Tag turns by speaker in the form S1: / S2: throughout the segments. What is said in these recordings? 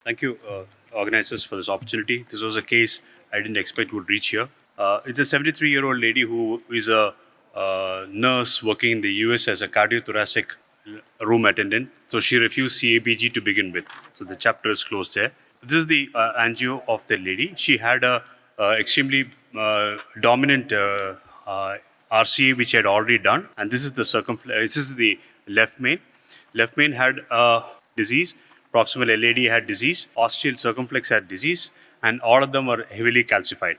S1: Thank you, organizers, for this opportunity. This was a case I didn't expect would reach here. It's a 73-year-old lady who is a nurse working in the US as a cardiothoracic room attendant. So she refused CABG to begin with. So the chapter is closed there. This is the angio of the lady. She had a extremely dominant RCA which she had already done, and this is the This is the left main. Left main had disease. Proximal LAD had disease. Ostial circumflex had disease, and all of them were heavily calcified.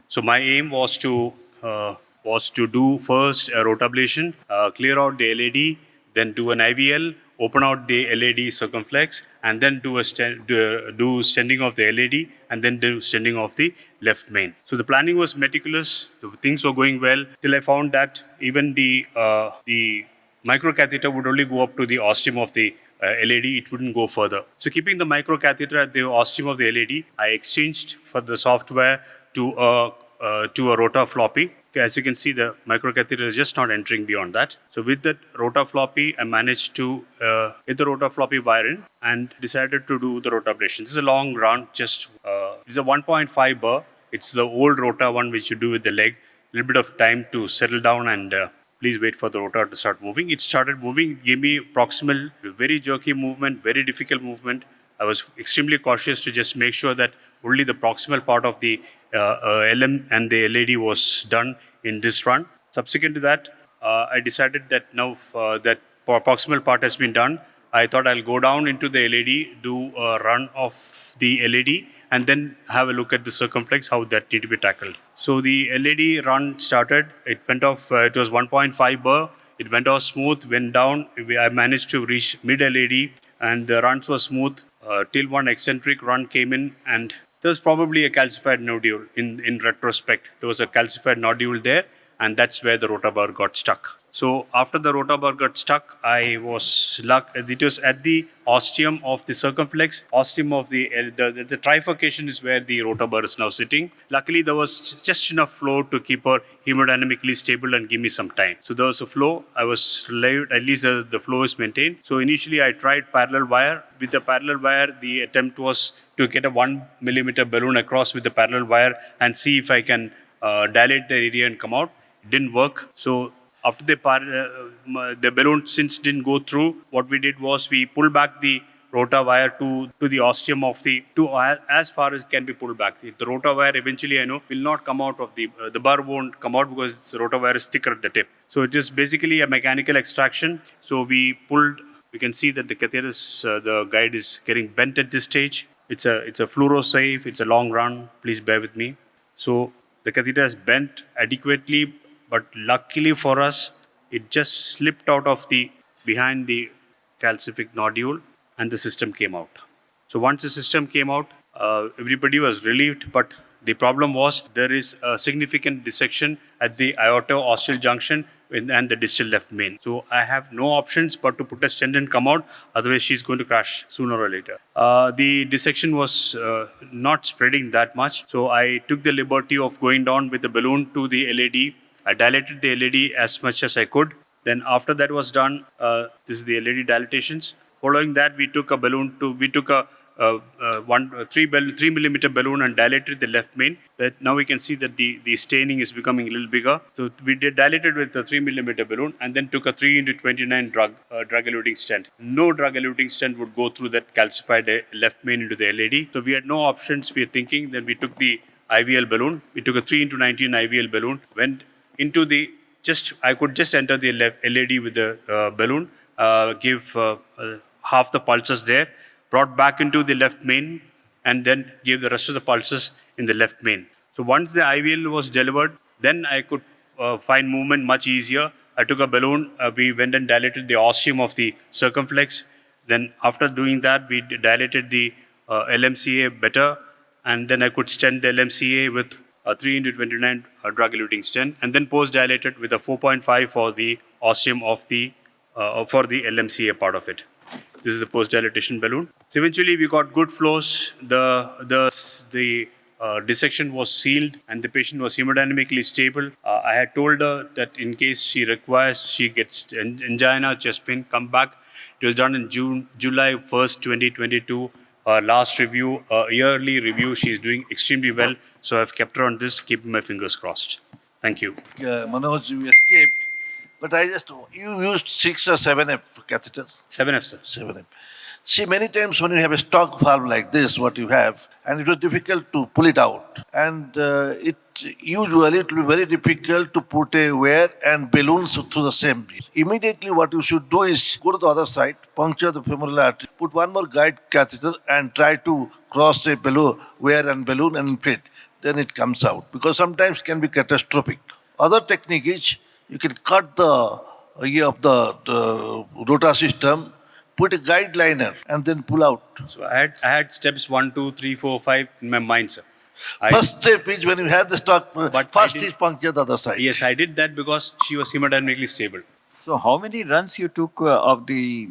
S1: So my aim was to do first a rotablation, clear out the LAD, then do an IVL, open out the LAD circumflex, and then do stenting of the LAD, and then do stenting of the left main. So the planning was meticulous. Things were going well till I found that even the microcatheter would only go up to the ostium of the LAD, it wouldn't go further. So keeping the microcatheter at the ostium of the LAD, I exchanged for the software to a rotafloppy. As you can see, the microcatheter is just not entering beyond that. So with that rotafloppy, I managed to get the rotafloppy wire in and decided to do the rotablation. This is a long run, it's a 1.5 bar. It's the old rota one which you do with the leg. A little bit of time to settle down and please wait for the rotor to start moving. It started moving, gave me proximal, very jerky movement, very difficult movement. I was extremely cautious to just make sure that only the proximal part of the LM and the LAD was done in this run. Subsequent to that, I decided that now that proximal part has been done, I thought I'll go down into the LAD, do a run of the LAD, and then have a look at the circumflex, how that need to be tackled. So the LAD run started. It went off, it was 1.5 bar. It went off smooth, went down. I managed to reach mid LAD, and the runs were smooth till one eccentric run came in, and there was probably a calcified nodule. In retrospect, there was a calcified nodule there, and that's where the rotabar got stuck. So after the rotabar got stuck, I was luck. It was at the ostium of the circumflex, ostium of the trifurcation is where the rotabar is now sitting. Luckily, there was just enough flow to keep her hemodynamically stable and give me some time. So there was a flow. I was relieved. At least the flow is maintained. So initially, I tried parallel wire. With the parallel wire, the attempt was to get a 1 millimeter balloon across with the parallel wire and see if I can dilate the area and come out. It didn't work. So after the balloon since didn't go through, what we did was we pulled back the rota wire to the ostium of as far as can be pulled back. The rota wire eventually, I know, will not come out of the bar won't come out because the rota wire is thicker at the tip. So it is basically a mechanical extraction. So we pulled. We can see that the catheter the guide is getting bent at this stage. It's a fluoro safe. It's a long run. Please bear with me. So the catheter is bent adequately, but luckily for us, it just slipped out of behind the calcific nodule, and the system came out. So once the system came out, everybody was relieved, but the problem was there is a significant dissection at the aorto-ostial junction and the distal left main. So I have no options but to put a stent and come out, otherwise she's going to crash sooner or later. The dissection was not spreading that much, so I took the liberty of going down with the balloon to the LAD. I dilated the LAD as much as I could. Then after that was done, this is the LAD dilatations. Following that, we took a 3 millimeter balloon and dilated the left main. That now we can see that the staining is becoming a little bigger. So we dilated with the 3 millimeter balloon and then took a 3x29 drug-eluting stent. No drug-eluting stent would go through that calcified left main into the LAD. So we had no options. We were thinking. Then we took the IVL balloon. We took a 3x19 IVL balloon. Went into I could just enter the left LAD with the balloon, give half the pulses there, brought back into the left main, and then gave the rest of the pulses in the left main. So once the IVL was delivered, then I could find movement much easier. I took a balloon, we went and dilated the ostium of the circumflex. Then after doing that, we dilated the LMCA better, and then I could stent the LMCA with a 3x29 drug-eluting stent, and then post-dilated with a 4.5 for the ostium of for the LMCA part of it. This is the post-dilatation balloon. So eventually we got good flows. The dissection was sealed and the patient was hemodynamically stable. I had told her that in case she gets angina, chest pain, come back. It was done in July 1st, 2022. last review, yearly review, she's doing extremely well. So I've kept her on this, keeping my fingers crossed. Thank you.
S2: Manoj, you escaped, but you used 6 or 7F catheter.
S1: 7F, sir.
S2: 7F. See, many times when you have a stock valve like this, what you have, and it was difficult to pull it out, and usually it will be very difficult to put a wire and balloons through the same. Immediately, what you should do is go to the other side, puncture the femoral artery, put one more guide catheter, and try to cross a wire and balloon and inflate. Then it comes out, because sometimes it can be catastrophic. Other technique is you can cut the ear of the rota system, put a guide liner, and then pull out.
S1: So I had steps 1, 2, 3, 4, 5 in my mind, sir.
S2: First step is when you have the stock,
S1: But
S2: first is puncture the other side.
S1: Yes, I did that because she was hemodynamically stable.
S3: So how many runs you took of the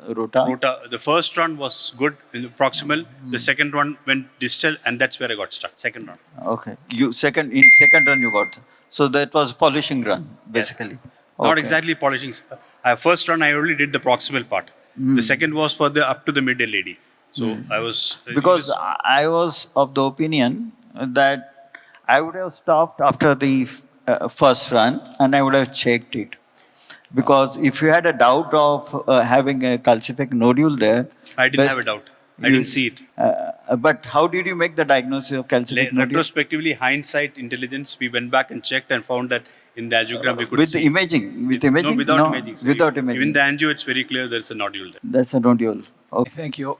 S3: rota?
S1: The first run was good, in the proximal. The second run went distal, and that's where I got stuck. Second run.
S3: Okay. In second run you got. So that was polishing run, basically.
S1: Not
S3: Okay.
S1: exactly polishing. First run, I only did the proximal part. The second was for the up to the mid lady. So I was
S3: Because I was of the opinion that I would have stopped after the first run and I would have checked it. Because if you had a doubt of having a calcific nodule there,
S1: I didn't have a doubt. I didn't see it.
S3: But how did you make the diagnosis of calcific nodule?
S1: Retrospectively, hindsight, intelligence, we went back and checked and found that in the angiogram we could
S3: With
S1: see.
S3: imaging? With imaging?
S1: No, without imaging. Sir.
S3: Without imaging.
S1: Even the angio, it's very clear there's a nodule there.
S3: That's a nodule. Okay.
S4: Thank you.